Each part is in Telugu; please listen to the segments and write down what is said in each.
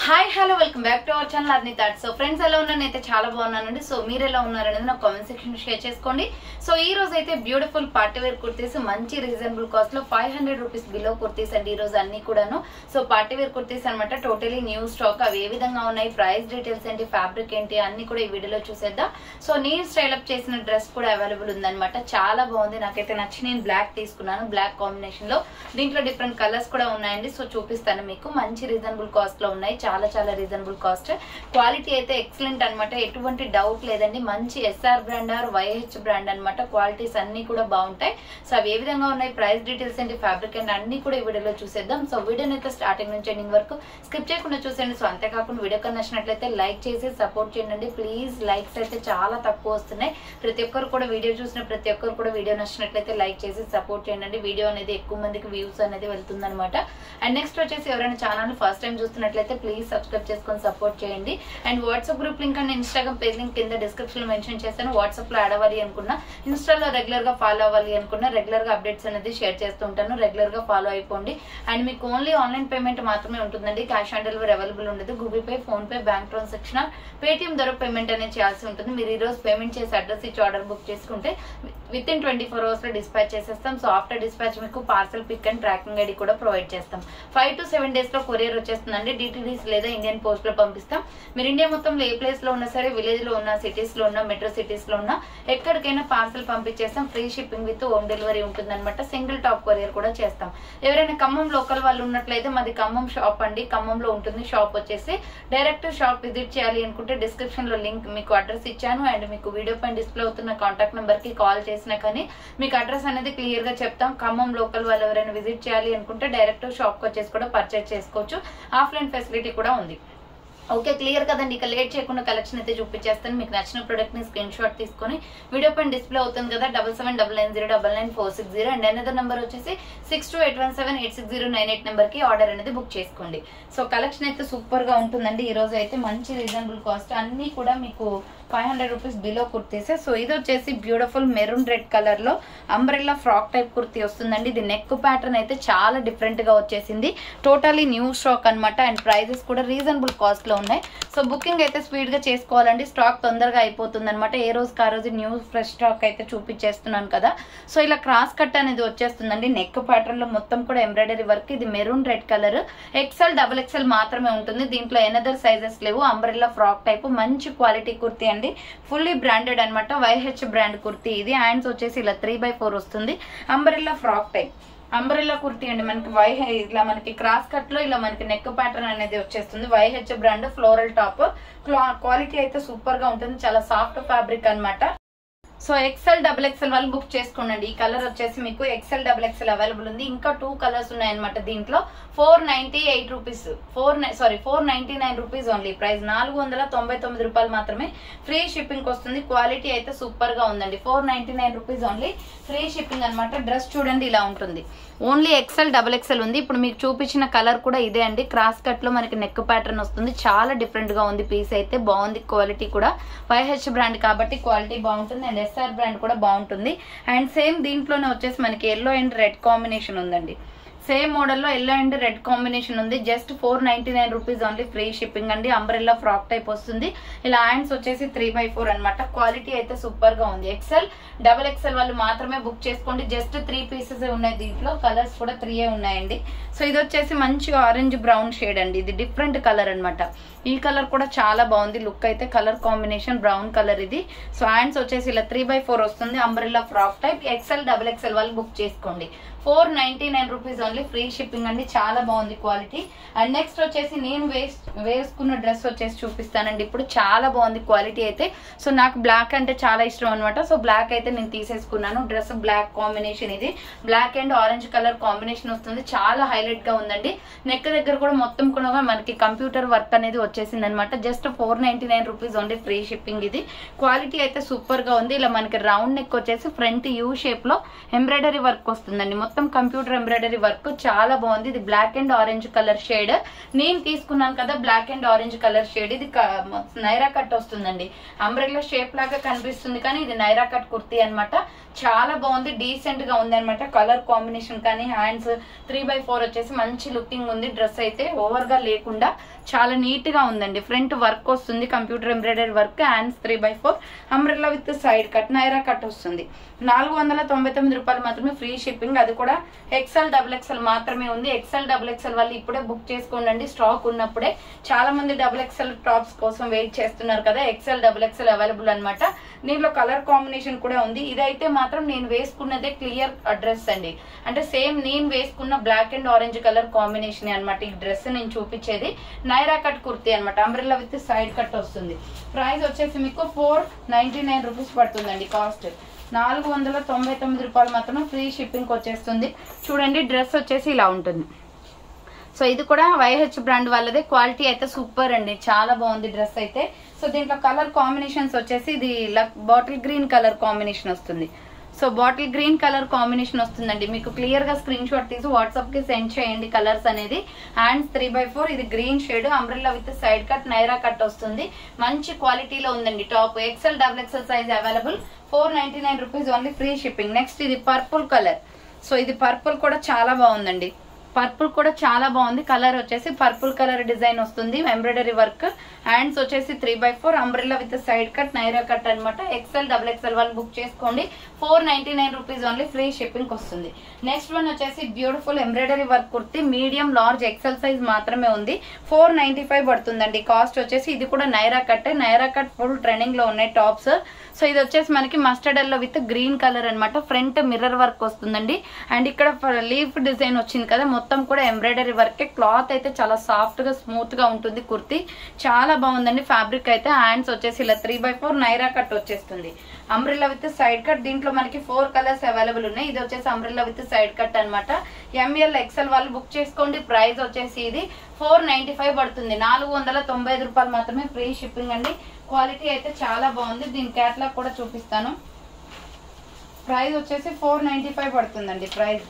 Hi hello welcome back to our channel అర్ని thoughts. So friends ఎలా ఉన్నానైతే చాలా బాగున్నానండి. సో మీరు ఎలా ఉన్నారనేది నా కామెంట్ సెక్షన్ షేర్ చేసుకోండి. సో ఈ రోజు అయితే బ్యూటిఫుల్ పార్టీ వేర్ కుర్తీస్ మంచి రీజనబుల్ కాస్ట్ లో 500 రూపీస్ బిలో కుర్తీస్ అండి ఈ రోజు అన్ని కూడాను. సో పార్టీ వేర్ కుర్తీస్ అనమాట, టోటలీ న్యూ స్టాక్. అవి ఏ విధంగా ఉన్నాయి, ప్రైస్ డీటెయిల్స్ ఏంటి, ఫ్యాబ్రిక్ ఏంటి అన్ని కూడా ఈ వీడియోలో చూసేద్దాం. సో నేను స్టైల్ అప్ చేసిన డ్రెస్ కూడా అవైలబుల్ ఉందన్నమాట, చాలా బాగుంది, నాకైతే నచ్చి నేను బ్లాక్ తీసుకున్నాను. బ్లాక్ కాంబినేషన్ లో దీంట్లో డిఫరెంట్ కలర్స్ కూడా ఉన్నాయండి. సో చూపిస్తాను మీకు, మంచి రీజనబుల్ కాస్ట్ లో ఉన్నాయి, చాలా చాలా రీజనబుల్ కాస్ట్. క్వాలిటీ అయితే ఎక్సలెంట్ అనమాట, ఎటువంటి డౌట్ లేదండి. మంచి SR brand or YH brand అనమాట, క్వాలిటీస్ అన్ని కూడా బాగుంటాయి. సో అవి ఏ విధంగా ఉన్నాయి, ప్రైస్ డీటెయిల్స్ ఏంటి, ఫ్యాబ్రిక్ అండ్ అన్ని కూడా ఈ వీడియోలో చూసేద్దాం. సో వీడియోని అయితే స్టార్టింగ్ నుంచి ఎండింగ్ వరకు స్కిప్ చేయకుండా చూసేయండి. సో అంతేకాకుండా వీడియో కన్నా నచ్చినట్లయితే లైక్ చేసి సపోర్ట్ చేయండి ప్లీజ్. లైక్స్ అయితే చాలా తక్కువ వస్తున్నాయి. ప్రతి ఒక్కరు కూడా వీడియో చూసిన ప్రతి ఒక్కరు కూడా వీడియో నచ్చినట్లయితే లైక్ చేసి సపోర్ట్ చేయండి. వీడియో అనేది ఎక్కువ మందికి వ్యూస్ అనేది వెళ్తుంది అనమాట. అండ్ నెక్స్ట్ వచ్చేసి ఎవరైనా ఛానల్ ఫస్ట్ టైం చూస్తున్నట్లయితే ప్లీజ్ సబ్స్క్రైబ్ చేసుకొని సపోర్ట్ చేయండి. And WhatsApp group link and Instagram page link కింద డిస్క్రిప్షన్ లో మెన్షన్ చేస్తాను. వాట్సాప్ లో యాడ్ అవ్వాలి అనుకున్నా, ఇన్స్టాలో రెగ్యులర్ గా ఫాలో అవ్వాలి అనుకున్నా, రెగ్యులర్ గా అప్డేట్స్ అనేది షేర్ చేస్తూ ఉంటాను. రెగ్యులర్ గా ఫాలో అయిపోండి. అండ్ మీకు ఓన్లీ ఆన్లైన్ పేమెంట్ మాత్రమే ఉంటుందండి, క్యాష్ ఆన్ డెలివరీ అవైలబుల్ ఉండదు. Google pay, phone pay, bank transaction, Paytm ద్వారా పేమెంట్ అనేది చేయాల్సి ఉంటుంది. మీరు ఈ రోజు పేమెంట్ చేసి అడ్రస్ ఇచ్చి ఆర్డర్ బుక్ చేసుకుంటే విత్ ఇన్ 24 hours లో డిస్పాచ్ చేసేస్తాం. సో ఆఫ్టర్ డిస్పాచ్ మీకు parcel pick and tracking ID కూడా ప్రొవైడ్ చేస్తాం. 5 to 7 days లో కొరియర్ వచ్చేస్తుందండి. డిటిడిస్ లేదా ఇండియన్ పోస్ట్ లో పంపిస్తాం. మీరు ఇండియా మొత్తంలో ఏ ప్లేస్ లో ఉన్నా సరే, విలేజ్ లో ఉన్నా, సిటీస్ లో ఉన్నా, మెట్రో సిటీస్ లో ఉన్నా, ఎక్కడికైనా పార్సల్ పంపించేస్తాం. Free shipping with home delivery ఉంటుంది అనమాట. సింగిల్ టాప్ కొరియర్ కూడా చేస్తాం. ఎవరైనా ఖమ్మం లోకల్ వాళ్ళు ఉన్నట్లయితే మాది ఖమ్మం షాప్ అండి, ఖమ్మంలో ఉంటుంది షాప్ వచ్చేసి. డైరెక్ట్ షాప్ విజిట్ చేయాలి అనుకుంటే డిస్క్రిప్షన్ లో లింక్ మీకు అడ్రస్ ఇచ్చాను. అండ్ మీకు వీడియో పైన డిస్ప్లే అవుతున్న కాంటాక్ట్ నెంబర్ కి కాల్ చేసినా కానీ మీకు అడ్రస్ అనేది క్లియర్ గా చెప్తాం. ఖమ్మం లోకల్ వాళ్ళు ఎవరైనా విజిట్ చేయాలి అనుకుంటే డైరెక్ట్ షాప్ కి వచ్చేసి కూడా పర్చేజ్ చేసుకోవచ్చు. ఆఫ్లైన్ ఫెసిలిటీ కూడా ఉంది. ఓకే, క్లియర్ కదండి. ఇక లేట్ చేయకుండా కలెక్షన్ అయితే చూపించేస్తాను. మీకు నచ్చిన ప్రొడక్ట్ ని స్క్రీన్ షాట్ తీసుకొని వీడియో పైన డిస్ప్లే అవుతుంది కదా 7799099460 అండ్ అనదర్ నెంబర్ వచ్చేసి 6281786098 నెంబర్ కి ఆర్డర్ అనేది బుక్ చేసుకోండి. సో కలెక్షన్ అయితే సూపర్ గా ఉంటుందండి. ఈ రోజు అయితే మంచి రీజనబుల్ కాస్ట్, అన్ని కూడా మీకు 500 రూపీస్ బిలో కుర్తీసే. సో ఇది వచ్చేసి బ్యూటిఫుల్ మెరూన్ రెడ్ కలర్ లో అంబ్రెల్లా ఫ్రాక్ టైప్ కుర్తీ వస్తుందండి. ఇది నెక్ ప్యాటర్న్ అయితే చాలా డిఫరెంట్ గా వచ్చేసింది, టోటలీ న్యూ స్టాక్ అనమాట. అండ్ ప్రైజెస్ కూడా రీజనబుల్ కాస్ట్ లో ఉన్నాయి. సో బుకింగ్ అయితే స్పీడ్ గా చేసుకోవాలండి, స్టాక్ తొందరగా అయిపోతుంది అనమాట. ఏ రోజుకి ఆ రోజు న్యూ ఫ్రెష్ స్టాక్ అయితే చూపించేస్తున్నాను కదా. సో ఇలా క్రాస్ కట్ అనేది వచ్చేస్తుందండి. నెక్ ప్యాటర్న్ లో మొత్తం కూడా ఎంబ్రాయిడరీ వర్క్. ఇది maroon red colour, XL, XXL మాత్రమే ఉంటుంది. దీంట్లో ఎనదర్ సైజెస్ లేవు. అంబ్రెల్లా ఫ్రాక్ టైప్ మంచి క్వాలిటీ కుర్తీ అండి, ఫుల్లీ బ్రాండెడ్ అనమాట. వైహెచ్ బ్రాండ్ కుర్తీ ఇది. హ్యాండ్స్ వచ్చేసి ఇలా 3/4 వస్తుంది. Umbrella frock type umbrella kurti అండి. మనకి ఇలా మనకి క్రాస్ కట్ లో ఇలా మనకి నెక్ ప్యాటర్న్ అనేది వచ్చేస్తుంది. YH brand floral top. Quality అయితే సూపర్ గా ఉంటుంది, చాలా సాఫ్ట్ ఫ్యాబ్రిక్ అనమాట. సో XL, XXL వాళ్ళు బుక్ చేసుకోండి. ఈ కలర్ వచ్చేసి మీకు XL, XXL అవైలబుల్ ఉంది. ఇంకా 2 కలర్స్ ఉన్నాయన్నమాట దీంట్లో. 498 రూపీస్ 499 రూపీస్ ఓన్లీ. ప్రైస్ 499 రూపాయలు మాత్రమే. ఫ్రీ షిప్పింగ్ వస్తుంది. క్వాలిటీ అయితే సూపర్ గా ఉందండి. 499 రూపీస్ ఓన్లీ, ఫ్రీ షిప్పింగ్ అనమాట. డ్రెస్ చూడండి ఇలా ఉంటుంది. ఓన్లీ XL, XXL ఉంది. ఇప్పుడు మీకు చూపించిన కలర్ కూడా ఇదే అండి. క్రాస్ కట్ లో మనకి నెక్ ప్యాటర్న్ వస్తుంది. చాలా డిఫరెంట్ గా ఉంది. పీస్ అయితే బాగుంది. క్వాలిటీ కూడా వైహెచ్ బ్రాండ్ కాబట్టి క్వాలిటీ బాగుంటుంది. అండ్ SR బ్రాండ్ కూడా బాగుంటుంది. అండ్ సేమ్ దీంట్లోనే వచ్చేసి మనకి ఎల్లో అండ్ రెడ్ కాంబినేషన్ ఉందండి. సేమ్ మోడల్లో ఎల్లో అండ్ రెడ్ కాంబినేషన్ ఉంది. Just 499 rupees only, free shipping అండి. అంబ్రెల్లా ఫ్రాక్ టైప్ వస్తుంది. ఇలా హ్యాండ్స్ వచ్చేసి 3/4 అనమాట. క్వాలిటీ అయితే సూపర్ గా ఉంది. XL, XXL వాళ్ళు మాత్రమే బుక్ చేసుకోండి. జస్ట్ 3 పీసెస్ ఉన్నాయి దీంట్లో. కలర్స్ కూడా 3 ఉన్నాయండి. సో ఇది వచ్చేసి మంచిగా ఆరెంజ్ బ్రౌన్ షేడ్ అండి. ఇది డిఫరెంట్ కలర్ అనమాట. ఈ కలర్ కూడా చాలా బాగుంది. లుక్ అయితే కలర్ కాంబినేషన్ బ్రౌన్ కలర్ ఇది. సో హ్యాండ్స్ వచ్చేసి ఇలా 3/4 వస్తుంది. Umbrella frock type. XL, XXL వాళ్ళు బుక్ చేసుకోండి. 499 రూపీస్ ఓన్లీ, ఫ్రీ షిప్పింగ్ అండి. చాలా బాగుంది క్వాలిటీ. అండ్ నెక్స్ట్ వచ్చేసి నేను వేసుకున్న డ్రెస్ వచ్చేసి చూపిస్తానండి ఇప్పుడు. చాలా బాగుంది క్వాలిటీ అయితే. సో నాకు బ్లాక్ అంటే చాలా ఇష్టం అనమాట. సో బ్లాక్ అయితే నేను తీసేసుకున్నాను. Dress black combination. ఇది black and orange colour combination వస్తుంది. చాలా హైలైట్ గా ఉందండి. నెక్ దగ్గర కూడా మొత్తం కూడా మనకి కంప్యూటర్ వర్క్ అనేది వచ్చేసింది అనమాట. Just 499 rupees only, free shipping. ఇది క్వాలిటీ అయితే సూపర్ గా ఉంది. ఇలా మనకి రౌండ్ నెక్ వచ్చేసి ఫ్రంట్ యూ షేప్ లో ఎంబ్రాయిడరీ వర్క్ వస్తుందండి. మొత్తం కంప్యూటర్ ఎంబ్రాయిడరీ వర్క్ చాలా బాగుంది. ఇది black and orange colour shade. నేను తీసుకున్నాను కదా black and orange colour shade. ఇది నైరా కట్ వస్తుందండి. అంబ్రెల్లా షేప్ లాగా కనిపిస్తుంది కానీ ఇది నైరా కట్ కుర్తీ అన్నమాట. చాలా బాగుంది, డీసెంట్ గా ఉంది అనమాట. కలర్ కాంబినేషన్ కానీ హ్యాండ్స్ 3/4 వచ్చేసి మంచి లుకింగ్ ఉంది. డ్రెస్ అయితే ఓవర్ గా లేకుండా చాలా నీట్ గా ఉందండి. ఫ్రంట్ వర్క్ వస్తుంది, computer embroidery work, hands 3/4, umbrella with side cut Naira cut వస్తుంది. 499 రూపాయలు మాత్రమే, ఫ్రీ షిప్పింగ్. అది కూడా XL XXL మాత్రమే ఉంది. XL XXL వాళ్ళు ఇప్పుడే బుక్ చేసుకోండి, స్టాక్ ఉన్నప్పుడే. చాలా మంది XXL టాప్స్ కోసం వెయిట్ చేస్తున్నారు కదా, XL XXL అవైలబుల్ అనమాట. దీంట్లో కలర్ కాంబినేషన్ కూడా ఉంది. ఇదైతే మాత్రం నేను వేసుకున్నదే క్లియర్ డ్రెస్ అండి, అంటే సేమ్ నేను వేసుకున్న black and orange colour combination అనమాట. ఈ డ్రెస్ నేను చూపించేది నైరా కట్ కుర్తీ అనమాట. అంబ్రెల్లా విత్ సైడ్ కట్ వస్తుంది. ప్రైస్ వచ్చేసి మీకు 499 రూపీస్ పడుతుందండి. కాస్ట్ 499 రూపాయలు మాత్రమే, ఫ్రీ షిప్పింగ్ వచ్చేస్తుంది. చూడండి డ్రెస్ వచ్చేసి ఇలా ఉంటుంది. సో ఇది కూడా YH బ్రాండ్ వాళ్ళదే. క్వాలిటీ అయితే సూపర్ అండి, చాలా బాగుంది డ్రెస్ అయితే. సో దీంట్లో కలర్ కాంబినేషన్స్ వచ్చేసి ఇది బాటిల్ గ్రీన్ కలర్ కాంబినేషన్ వస్తుంది. So bottle green colour combination వస్తుందండి. మీకు క్లియర్ గా స్క్రీన్ షాట్ తీసి వాట్సాప్ కి సెండ్ చేయండి కలర్స్ అనేది. హ్యాండ్స్ 3/4, ఇది green shade, umbrella with side cut Naira cut వస్తుంది. మంచి క్వాలిటీలో ఉందండి top. XL XXL size available. 499 rupees only, free shipping. Next ఇది పర్పుల్ కలర్. సో ఇది పర్పుల్ కూడా చాలా బాగుందండి. పర్పుల్ కూడా చాలా బాగుంది. కలర్ వచ్చేసి పర్పుల్ కలర్ డిజైన్ వస్తుంది, ఎంబ్రాయిడరీ వర్క్. హ్యాండ్స్ వచ్చేసి 3/4, umbrella with side cut Naira cut అనమాట. XL XXL వాళ్ళు బుక్ చేసుకోండి. 499 రూపీస్ ఓన్లీ, ఫ్రీ షిప్పింగ్ వస్తుంది. నెక్స్ట్ వన్ వచ్చేసి beautiful embroidery work kurti, medium large XL size మాత్రమే ఉంది. 495 పడుతుందండి. కాస్ట్ వచ్చేసి ఇది కూడా Naira cut. Naira cut full trending లో ఉన్నాయి టాప్స్. సో ఇది వచ్చేసి మనకి mustard yellow with green colour అనమాట. ఫ్రంట్ మిర్రర్ వర్క్ వస్తుందండి. అండ్ ఇక్కడ లీఫ్ డిజైన్ వచ్చింది కదా, మొత్తం కూడా ఎంబ్రాయిడరీ వర్క్. క్లాత్ అయితే చాలా సాఫ్ట్ గా స్మూత్ గా ఉంటుంది కుర్తి, చాలా బాగుందండి. ఫ్యాబ్రిక్ అయితే హ్యాండ్స్ వచ్చేసి ఇలా 3/4 నైరా కట్ వచ్చేస్తుంది. Umbrella with side cut. దీంట్లో మనకి 4 కలర్స్ అవైలబుల్ ఉన్నాయి. ఇది వచ్చేసి అంబ్రెల్లా విత్ సైడ్ కట్ అనమాట. ML XL వాళ్ళు బుక్ చేసుకోండి. ప్రైస్ వచ్చేసి ఇది 495 పడుతుంది. 495 రూపాయలు మాత్రమే, ఫ్రీ షిప్పింగ్ అండి. క్వాలిటీ అయితే చాలా బాగుంది. దీని క్యాటలాగ్ కూడా చూపిస్తాను. ప్రైస్ వచ్చేసి 495 పడుతుందండి price.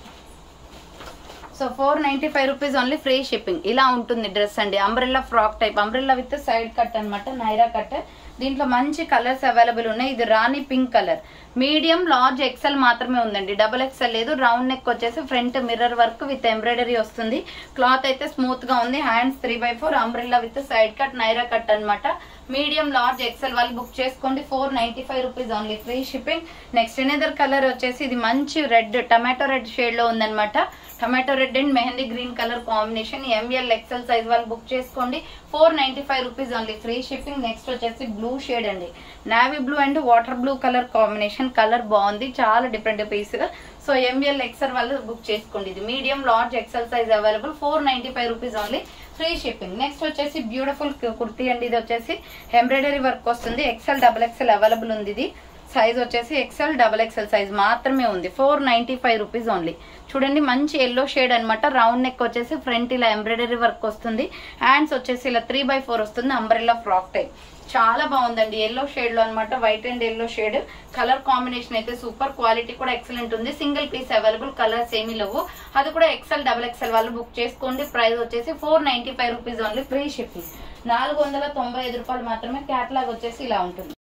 So 495 rupees only, free shipping. ఇలా ఉంటుంది డ్రెస్ అండి. Umbrella frock type, umbrella with side cut అనమాట, నైరా కట్. దీంట్లో మంచి కలర్స్ అవైలబుల్ ఉన్నాయి. ఇది rani pink colour. Medium large XL మాత్రమే ఉందండి, XXL లేదు. రౌండ్ నెక్ వచ్చేసి front mirror work with embroidery వస్తుంది. క్లాత్ అయితే స్మూత్ గా ఉంది. Hands 3/4, umbrella with side cut Naira cut అనమాట. మీడియం లార్జ్ XL వాళ్ళు బుక్ చేసుకోండి. 495 rupees only, free shipping. Next another colour వచ్చేసి ఇది మంచి రెడ్, టమాటో రెడ్ షేడ్ లో ఉందన్నమాట. Tomato red and mehndi green colour combination. ML XL size వాళ్ళు బుక్ చేసుకోండి. 495 rupees only, free shipping. Next వచ్చేసి బ్లూ షేడ్ అండి, navy blue and water blue colour combination. Colour బాగుంది, చాలా different piece. So ML XL వాళ్ళు బుక్ చేసుకోండి. ఇది medium large XL size available. 495 rupees only, free shipping. Next వచ్చేసి బ్యూటిఫుల్ కుర్తీ అండి. ఇది వచ్చేసి ఎంబ్రాయిడరీ వర్క్ వస్తుంది. XL XXL అవైలబుల్ ఉంది. ఇది సైజ్ వచ్చేసి XL XXL సైజ్ మాత్రమే ఉంది. 495 రూపీస్ ఓన్లీ. చూడండి మంచి ఎల్లో షేడ్ అనమాట. రౌండ్ నెక్ వచ్చేసి ఫ్రంట్ ఇలా ఎంబ్రాయిడరీ వర్క్ వస్తుంది. హ్యాండ్స్ వచ్చేసి ఇలా 3/4 వస్తుంది. అంబ్రెల్లా ఫ్రాక్ టైప్, చాలా బాగుందండి. ఎల్లో షేడ్ లో అనమాట, white and yellow shade. Colour combination అయితే సూపర్. క్వాలిటీ కూడా ఎక్సలెంట్ ఉంది. సింగిల్ పీస్ అవైలబుల్, కలర్స్ ఏమీ లేవు. అది కూడా XL XXL వాళ్ళు బుక్ చేసుకోండి. ప్రైస్ వచ్చేసి 495 రూపీస్ ఓన్లీ, ఫ్రీ షిప్పింగ్. 495 రూపాయలు మాత్రమే. క్యాటలాగ్ వచ్చేసి ఇలా ఉంటుంది.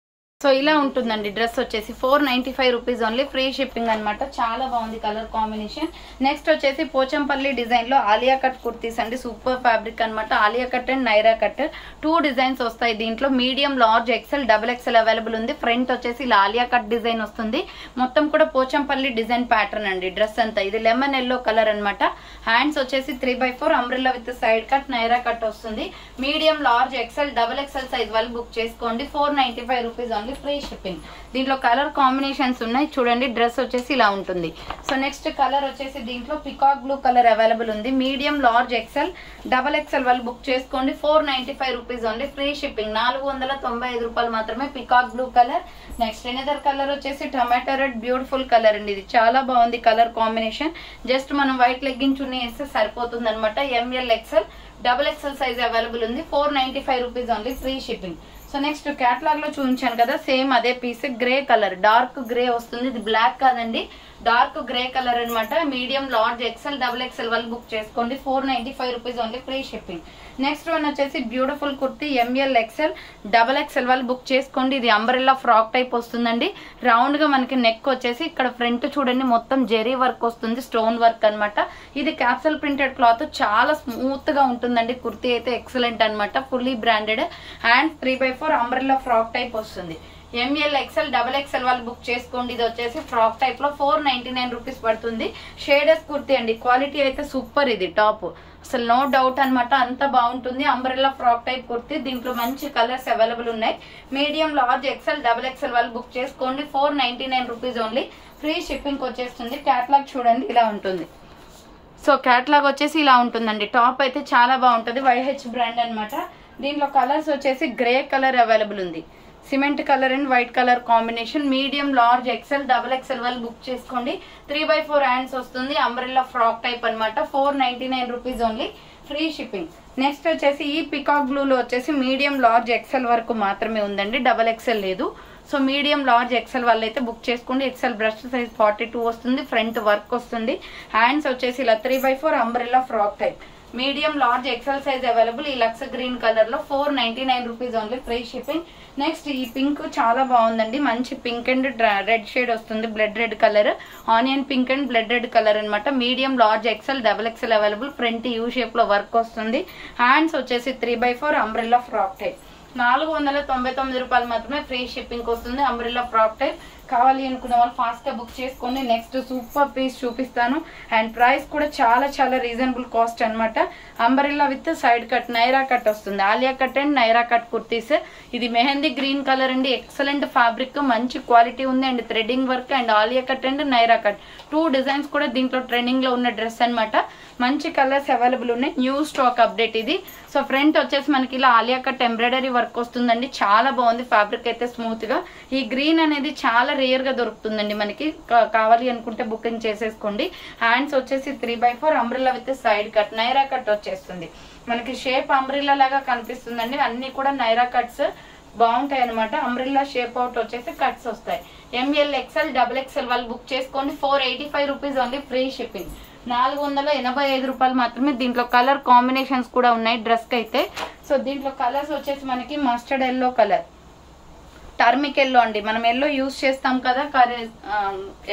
సో ఇలా ఉంటుందండి డ్రెస్ వచ్చేసి. 495 రూపీస్ ఓన్లీ, ఫ్రీ షిప్పింగ్ అనమాట. చాలా బాగుంది కలర్ కాంబినేషన్. నెక్స్ట్ వచ్చేసి పోచంపల్లి డిజైన్ లో ఆలియా కట్ కుర్తీస్ అండి. సూపర్ ఫ్యాబ్రిక్ అనమాట. Alia cut and Naira cut 2 designs వస్తాయి దీంట్లో. మీడియం లార్జ్ XL XXL అవైలబుల్ ఉంది. ఫ్రంట్ వచ్చేసి ఇలా ఆలియా కట్ డిజైన్ వస్తుంది. మొత్తం కూడా పోచంపల్లి డిజైన్ ప్యాటర్న్ అండి డ్రెస్ అంతా. ఇది లెమన్ ఎల్లో కలర్ అనమాట. హ్యాండ్స్ వచ్చేసి 3/4, umbrella with side cut Naira cut వస్తుంది. Medium large XL XXL size వాళ్ళు బుక్ చేసుకోండి. 495 రూపీస్ ఓన్లీ, ఫ్రీ షిప్పింగ్. దీంట్లో కలర్ కాంబినేషన్స్ ఉన్నాయి చూడండి. డ్రెస్ వచ్చేసి ఇలా ఉంటుంది. సో నెక్స్ట్ కలర్ వచ్చేసి దీంట్లో పికాక్ బ్లూ కలర్ అవైలబుల్ ఉంది. మీడియం లార్జ్ XL XXL వాళ్ళు బుక్ చేసుకోండి. 495 రూపీస్ ఓన్లీ, ఫ్రీ షిప్పింగ్. 495 రూపాయలు మాత్రమే. Peacock blue colour. Next another colour వచ్చేసి టమాటో రెడ్, బ్యూటిఫుల్ కలర్ అండి. ఇది చాలా బాగుంది కలర్ కాంబినేషన్. జస్ట్ మనం వైట్ లెగ్గిన్ చున్నీ వేస్తే సరిపోతుంది అనమాట. ML XL XXL size available ఉంది. 495 rupees only, free shipping. So next catalogue లో చూపించాను కదా, సేమ్ అదే piece. Grey colour, dark grey వస్తుంది. ఇది బ్లాక్ కాదండి, డార్క్ గ్రే కలర్ అనమాట. Medium, large, XL, double XL వాళ్ళు బుక్ చేసుకోండి. 495 rupees only, free shipping. Next one వచ్చేసి beautiful kurti, M L, XL, double XL వాళ్ళు బుక్ చేసుకోండి. ఇది అంబ్రెల్లా ఫ్రాక్ టైప్ వస్తుందండి. రౌండ్ గా మనకి నెక్ వచ్చేసి ఇక్కడ ఫ్రంట్ చూడండి మొత్తం జెరీ వర్క్ వస్తుంది, స్టోన్ వర్క్ అనమాట. ఇది క్యాప్సూల్ ప్రింటెడ్ క్లాత్, చాలా స్మూత్ గా ఉంటుందండి. కుర్తీ అయితే ఎక్సలెంట్ అనమాట, fully branded. And 3/4 umbrella frock type వస్తుంది. ఎంఎల్, ఎక్సెల్, డబుల్ ఎక్సెల్ వాళ్ళు బుక్ చేసుకోండి. ఇది వచ్చేసి ఫ్రాక్ టైప్ లో 499 రూపీస్ పడుతుంది. షేడెస్ కుర్తీ అండి, క్వాలిటీ అయితే సూపర్. ఇది టాప్ అసలు నో డౌట్ అనమాట, అంత బాగుంటుంది. అంబ్రెల్లా ఫ్రాక్ టైప్ కుర్తీ, దీంట్లో మంచి కలర్స్ అవైలబుల్ ఉన్నాయి. Medium, large, XL, double XL వాళ్ళు బుక్ చేసుకోండి. 499 రూపీస్ ఓన్లీ, ఫ్రీ షిప్పింగ్ వచ్చేస్తుంది. క్యాటలాగ్ చూడండి ఇలా ఉంటుంది. సో క్యాటలాగ్ వచ్చేసి ఇలా ఉంటుందండి. టాప్ అయితే చాలా బాగుంటుంది, YH బ్రాండ్ అనమాట. దీంట్లో కలర్స్ వచ్చేసి గ్రే కలర్ అవైలబుల్ ఉంది, cement colour and white colour combination. Medium, large, XL, double XL వాళ్ళు బుక్ చేసుకోండి. 3/4 హ్యాండ్స్ వస్తుంది. అంబ్రెల్లా ఫ్రాక్ టైప్ అనమాట. 499 rupees only, free shipping. Next వచ్చేసి ఈ పికాక్ బ్లూ లో వచ్చేసి మీడియం, లార్జ్, ఎక్సెల్ వరకు మాత్రమే ఉందండి, డబుల్ ఎక్సెల్ లేదు. సో మీడియం, లార్జ్, ఎక్సెల్ వాళ్ళు అయితే బుక్ చేసుకోండి. ఎక్సెల్ బ్రష్ సైజ్ 42 వస్తుంది, ఫ్రంట్ వర్క్ వస్తుంది. హ్యాండ్స్ వచ్చేసి ఇలా 3/4 umbrella frock type. Medium, large, XL size available. ఈ లక్స్ గ్రీన్ కలర్ లో 499 rupees only, free shipping. Next ఈ పింక్ చాలా బాగుందండి, మంచి పింక్ అండ్ రెడ్ షేడ్ వస్తుంది, blood red colour, onion pink and blood red colour అనమాట. Medium, large, XL, double XL available. Front U shape లో వర్క్ వస్తుంది. హ్యాండ్స్ వచ్చేసి 3/4 అంబ్రెల్లా ఫ్రాక్ టైప్. 499 రూపాయలు మాత్రమే, ఫ్రీ షిప్పింగ్ వస్తుంది. అంబ్రెల్లా ఫ్రాక్ టైప్ కావాలి అనుకున్న వాళ్ళు ఫాస్ట్ గా బుక్ చేసుకోండి. నెక్స్ట్ సూపర్ పీస్ చూపిస్తాను. అండ్ ప్రైస్ కూడా చాలా చాలా రీజనబుల్ కాస్ట్ అనమాట. Umbrella with side cut, Naira cut వస్తుంది. Alia cut and Naira cut kurtis. ఇది మెహందీ గ్రీన్ కలర్ అండి, ఎక్సలెంట్ ఫ్యాబ్రిక్, మంచి క్వాలిటీ ఉంది. And threading work and Alia cut and Naira cut 2 designs కూడా దీంట్లో ట్రెండింగ్ లో ఉన్న డ్రెస్ అనమాట. మంచి కలర్స్ అవైలబుల్ ఉన్నాయి, న్యూ స్టాక్ అప్డేట్ ఇది. సో ఫ్రంట్ వచ్చేసి మనకి ఇలా ఆలియా కట్ ఎంబ్రాయిడరీ వర్క్ వస్తుందండి, చాలా బాగుంది. ఫ్యాబ్రిక్ అయితే స్మూత్ గా. ఈ గ్రీన్ అనేది చాలా రేర్ గా దొరుకుతుందండి మనకి, కావాలి అనుకుంటే బుకింగ్ చేసేసుకోండి. హ్యాండ్స్ వచ్చేసి 3/4 umbrella with side cut, Naira cut వచ్చేస్తుంది. మనకి షేప్ అంబ్రెల్లా లాగా కనిపిస్తుందండి. అన్ని కూడా నైరా కట్స్ బాగుంటాయి అనమాట. అంబ్రెల్లా షేప్ అవుట్ వచ్చేసి కట్స్ వస్తాయి. ఎంఎల్, ఎక్సెల్, డబుల్ ఎక్సెల్ వాళ్ళు బుక్ చేసుకోండి. 485 రూపీస్ ఓన్లీ, ఫ్రీ షిప్పింగ్. 485 రూపాయలు మాత్రమే. దీంట్లో కలర్ కాంబినేషన్స్ కూడా ఉన్నాయి డ్రెస్ కి అయితే. సో దీంట్లో కలర్స్ వచ్చేసి మనకి mustard yellow colour, turmeric yellow అండి, మనం ఎల్లో యూజ్ చేస్తాం కదా,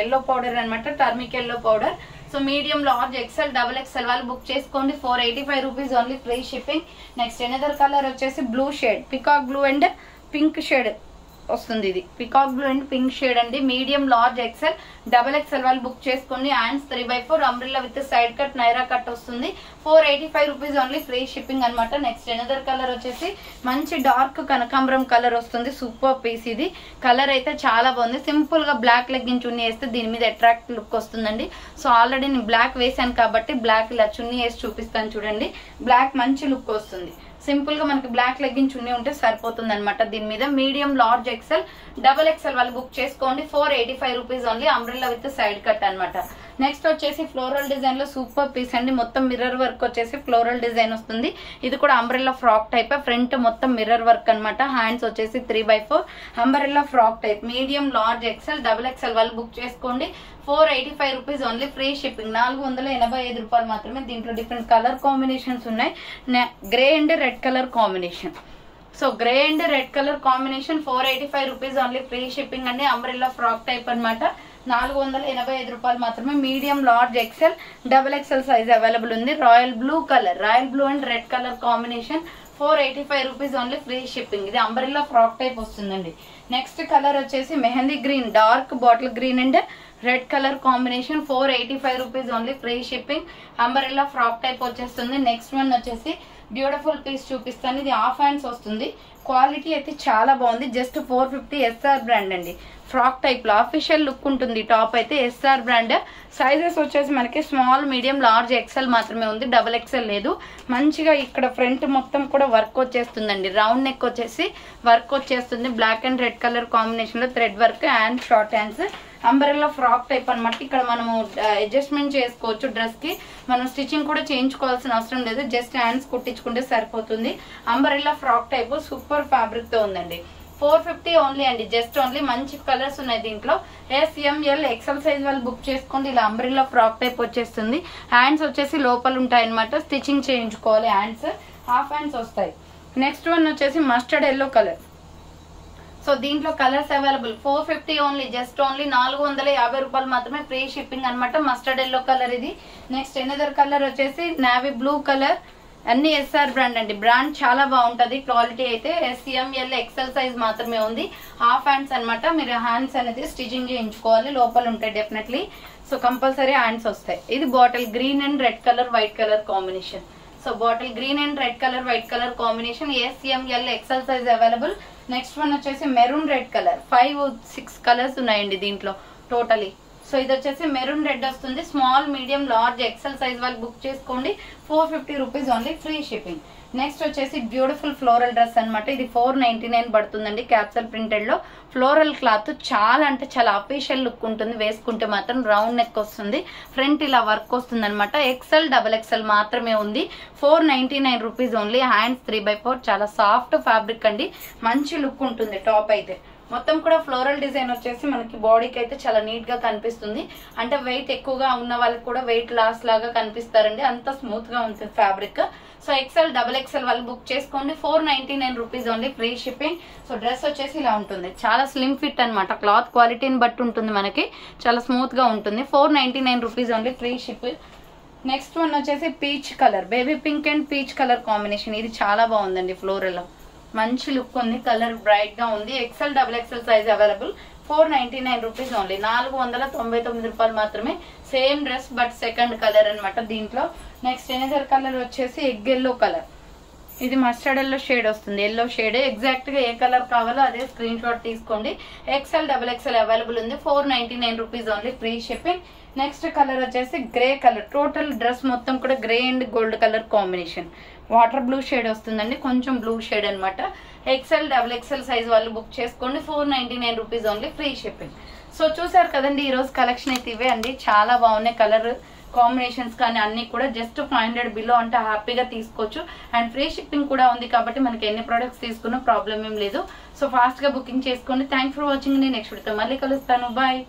ఎల్లో పౌడర్ అనమాట, turmeric yellow powder. So medium, large, XL, double XL వాళ్ళు బుక్ చేసుకోండి. 485 rupees only, free shipping. Next another colour వచ్చేసి blue shade, peacock blue and pink shade వస్తుంది. ఇది peacock blue and pink shade అండి. Medium, large, XL, double XL వాళ్ళు బుక్ చేసుకోండి. Hands 3/4 umbrella with side cut, Naira cut వస్తుంది. 485 రూపీస్ ఓన్లీ, ఫ్రీ షిప్పింగ్ అనమాట. నెక్స్ట్ ఎనదర్ కలర్ వచ్చేసి మంచి డార్క్ కనకాంబరం కలర్ వస్తుంది, సూపర్ పీస్. ఇది కలర్ అయితే చాలా బాగుంది. సింపుల్ గా బ్లాక్ లెగ్గిన్ చున్నీ వేస్తే దీని మీద అట్రాక్ట్ లుక్ వస్తుందండి. సో ఆల్రెడీ నేను బ్లాక్ వేసాను కాబట్టి బ్లాక్ ఇలా చున్నీ వేసి చూపిస్తాను చూడండి. బ్లాక్ మంచి లుక్ వస్తుంది. సింపుల్ గా మనకి బ్లాక్ లెగ్గిన్ చున్నీ ఉంటే సరిపోతుంది అనమాట. దీని మీద medium, large, XL, double XL వాళ్ళు బుక్ చేసుకోండి. 485 rupees only, umbrella with side cut అనమాట. నెక్స్ట్ వచ్చేసి ఫ్లోరల్ డిజైన్ లో సూపర్ పీస్ అండి. మొత్తం మిర్రర్ వర్క్ వచ్చేసి ఫ్లోరల్ డిజైన్ వస్తుంది. ఇది కూడా అంబ్రెల్లా ఫ్రాక్ టైప్. ఫ్రంట్ మొత్తం మిర్రర్ వర్క్ అనమాట. హ్యాండ్స్ వచ్చేసి 3/4 umbrella frock type. Medium, large, XL, double XL వాళ్ళు బుక్ చేసుకోండి. 485 రూపీస్ ఓన్లీ, ఫ్రీ షిప్పింగ్. 485 రూపాయలు మాత్రమే. దీంట్లో డిఫరెంట్ కలర్ కాంబినేషన్స్ ఉన్నాయి. Grey and red colour combination. So grey and red colour combination 485 rupees only, free shipping అండి. అంబ్రెల్లా ఫ్రాక్ టైప్ అనమాట. 485 రూపాయలు మాత్రమే. Medium, large, XL, double XL size available ఉంది. Royal blue colour, royal blue and red colour combination 485 rupees only, free shipping. ఇది అంబ్రెల్లా ఫ్రాక్ టైప్ వస్తుందండి. నెక్స్ట్ కలర్ వచ్చేసి mehndi green, dark bottle green and red colour combination 485 rupees only, free shipping. Umbrella frock type వచ్చేస్తుంది. నెక్స్ట్ వన్ వచ్చేసి బ్యూటిఫుల్ పీస్ చూపిస్తాను. ఇది హాఫ్ హ్యాండ్స్ వస్తుంది. క్వాలిటీ అయితే చాలా బాగుంది. జస్ట్ 450 ఎస్ఆర్ బ్రాండ్ అండి. ఫ్రాక్ టైప్ లో అఫీషియల్ లుక్ ఉంటుంది. టాప్ అయితే ఎస్ఆర్ బ్రాండ్. సైజెస్ వచ్చేసి మనకి స్మాల్, మీడియం, లార్జ్, ఎక్సెల్ మాత్రమే ఉంది, డబుల్ ఎక్సెల్ లేదు. మంచిగా ఇక్కడ ఫ్రంట్ మొత్తం కూడా వర్క్ వచ్చేస్తుందండి. రౌండ్ నెక్ వచ్చేసి వర్క్ వచ్చేస్తుంది. Black and red colour combination లో thread work and short hands. Umbrella frock type అనమాట. ఇక్కడ మనము అడ్జస్ట్మెంట్ చేసుకోవచ్చు. డ్రెస్ కి మనం స్టిచ్చింగ్ కూడా చేయించుకోవాల్సిన అవసరం లేదు. జస్ట్ హ్యాండ్స్ కుట్టించుకుంటే సరిపోతుంది. Umbrella frock type super fabric తో ఉందండి. 450 ఓన్లీ అండి, జస్ట్ ఓన్లీ. మంచి కలర్స్ ఉన్నాయి దీంట్లో. SML ఎక్సెల్ సైజ్ వాళ్ళు బుక్ చేసుకోండి. ఇలా అంబ్రెల్లా ఫ్రాక్ టైప్ వచ్చేస్తుంది. హ్యాండ్స్ వచ్చేసి లోపల ఉంటాయి అనమాట, స్టిచ్చింగ్ చేయించుకోవాలి. హ్యాండ్స్ హాఫ్ హ్యాండ్స్ వస్తాయి. నెక్స్ట్ వన్ వచ్చేసి మస్టర్డ్ ఎల్లో కలర్. సో దీంట్లో colours available. 450 only, just only 450 రూపాయలు మాత్రమే, ఫ్రీ షిప్పింగ్ అనమాట. మస్టర్డ్ ఎల్లో కలర్ ఇది. నెక్స్ట్ ఎనదర్ కలర్ వచ్చేసి నావీ బ్లూ కలర్. అన్ని SR బ్రాండ్ అండి, బ్రాండ్ చాలా బాగుంటది. క్వాలిటీ అయితే SML ఎక్సెల్ సైజ్ మాత్రమే ఉంది. హాఫ్ హ్యాండ్స్ అనమాట. మీరు హ్యాండ్స్ అనేది స్టిచింగ్ చేయించుకోవాలి, లోపల ఉంటాయి డెఫినెట్లీ. సో కంపల్సరీ హ్యాండ్స్ వస్తాయి. ఇది bottle green and red colour white colour combination. So bottle green and red colour white colour combination. SML XL size available. Next one వచ్చేసి మెరూన్ రెడ్ కలర్. 5-6 కలర్స్ ఉన్నాయండి దీంట్లో టోటలీ. సో ఇది వచ్చేసి మెరూన్ రెడ్ వస్తుంది. Small, medium, large, XL size వాళ్ళు బుక్ చేసుకోండి. 450 rupees only, free shipping. Next వచ్చేసి బ్యూటిఫుల్ ఫ్లోరల్ డ్రెస్ అనమాట. ఇది 499 పడుతుందండి. క్యాప్సల్ ప్రింటెడ్ లో ఫ్లోరల్ క్లాత్. చాలా అంటే చాలా అఫీషియల్ లుక్ ఉంటుంది. వేసుకుంటే మాత్రం రౌండ్ నెక్ వస్తుంది, ఫ్రంట్ ఇలా వర్క్ వస్తుంది అనమాట. XL, XXL మాత్రమే ఉంది. 499 రూపీస్ ఓన్లీ. హ్యాండ్స్ 3/4. చాలా సాఫ్ట్ ఫ్యాబ్రిక్ అండి, మంచి లుక్ ఉంటుంది. టాప్ అయితే మొత్తం కూడా ఫ్లోరల్ డిజైన్ వచ్చేసి మనకి బాడీకి అయితే చాలా నీట్ గా కనిపిస్తుంది. అంటే వెయిట్ ఎక్కువగా ఉన్న వాళ్ళకి కూడా వెయిట్ లాస్ లాగా కనిపిస్తారండి, అంత స్మూత్ గా ఉంటుంది ఫ్యాబ్రిక్. సో XL, XXL వాళ్ళు బుక్ చేసుకోండి. 499 rupees only, free shipping. So dress వచ్చేసి ఇలా ఉంటుంది. చాలా స్లిమ్ ఫిట్ అనమాట. క్లాత్ క్వాలిటీని బట్టి ఉంటుంది మనకి, చాలా స్మూత్ గా ఉంటుంది. 499 rupees only, free ship. Next one వచ్చేసి peach colour, baby pink and peach colour combination. ఇది చాలా బాగుందండి. ఫ్లోరల్ మంచి లుక్ ఉంది, కలర్ బ్రైట్ గా ఉంది. XL, XXL size available. 499 rupees only, 499 రూపాయలు మాత్రమే. Same dress but second colour అనమాట దీంట్లో. నెక్స్ట్ ఎనదర్ కలర్ వచ్చేసి ఎగ్ ఎల్లో కలర్. ఇది మస్టర్డ్ ఎల్లో షేడ్ వస్తుంది, ఎల్లో షేడ్. ఎగ్జాక్ట్ గా ఏ కలర్ కావాలో అదే స్క్రీన్ షాట్ తీసుకోండి. XL, XXL అవైలబుల్ ఉంది. 499 rupees only, free shipping. Next colour వచ్చేసి గ్రే కలర్. టోటల్ డ్రెస్ మొత్తం కూడా grey and gold colour combination. Water blue shade వస్తుందండి, కొంచెం బ్లూ షేడ్ అనమాట. XL, XXL సైజ్ వాళ్ళు బుక్ చేసుకోండి. 499 rupees only, free shipping. So చూసారు కదండి, ఈ రోజు కలెక్షన్ అయితే ఇవే అండి. చాలా బాగున్నాయి కలర్ కాంబినేషన్స్ కానీ అన్ని కూడా. జస్ట్ 500 బిలో అంటే హ్యాపీగా తీసుకోవచ్చు. అండ్ ఫ్రీ షిప్పింగ్ కూడా ఉంది కాబట్టి మనకి ఎన్ని ప్రొడక్ట్స్ తీసుకున్నా ప్రాబ్లం ఏం లేదు. సో ఫాస్ట్ గా బుకింగ్ చేసుకోండి. Thanks for watching. నేను నెక్స్ట్ వీడియోతో మళ్ళీ కలుస్తాను. బాయ్.